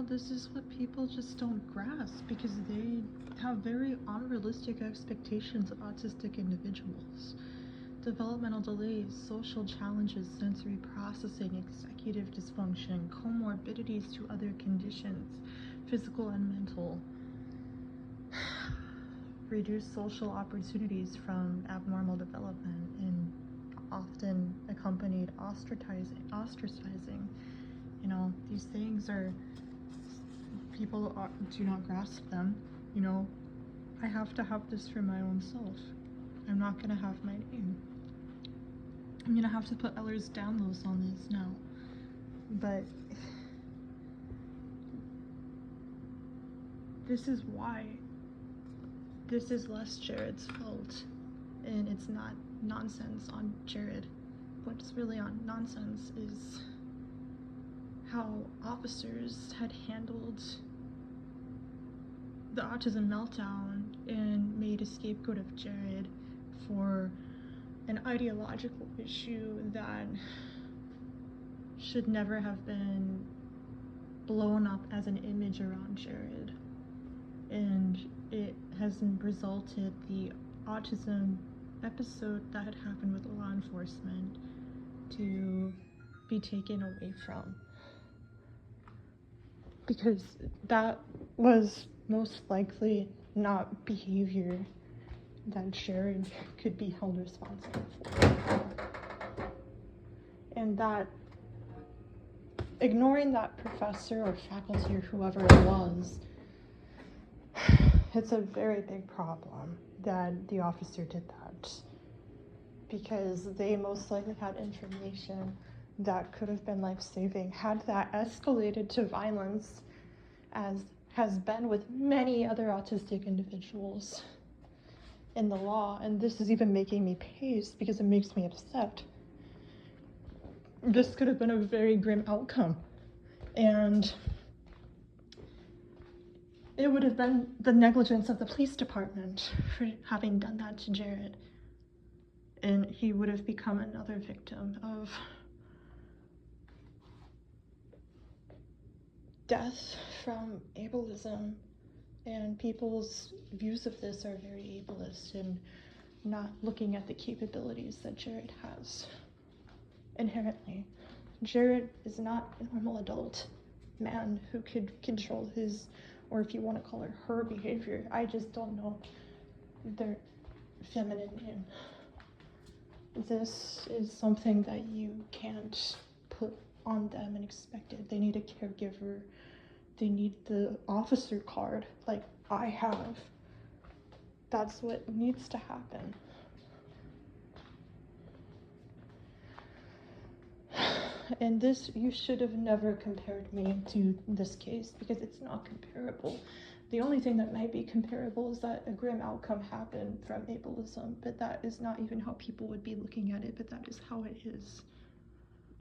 this is what people just don't grasp because they have very unrealistic expectations of autistic individuals. Developmental delays, social challenges, sensory processing, executive dysfunction, comorbidities to other conditions, physical and mental, reduced social opportunities from abnormal development, and often accompanied ostracizing. You know, these things are, people do not grasp them. You know, I have to have this for my own self. I'm not gonna have my name. I'm gonna have to put Ehlers-Danlos on this now. But this is why. This is less Jared's fault, and it's not nonsense on Jared. What's really on nonsense is how officers had handled the autism meltdown and made a scapegoat of Jared for an ideological issue that should never have been blown up as an image around Jared. And it has resulted the autism episode that had happened with law enforcement to be taken away from. Because that was most likely not behavior that Jared could be held responsible for. And that ignoring that professor or faculty or whoever it was, it's a very big problem that the officer did that, because they most likely had information that could have been life-saving. Had that escalated to violence, as has been with many other autistic individuals in the law, and this is even making me paced because it makes me upset. This could have been a very grim outcome, and it would have been the negligence of the police department for having done that to Jared. And he would have become another victim of death from ableism. And people's views of this are very ableist and not looking at the capabilities that Jared has inherently. Jared is not a normal adult man who could control his, or if you want to call her behavior, I just don't know their feminine name. This is something that you can't put on them and expect it. They need a caregiver. They need the officer card like I have. That's what needs to happen. And this, you should have never compared me to this case because it's not comparable. The only thing that might be comparable is that a grim outcome happened from ableism, but that is not even how people would be looking at it, but that is how it is.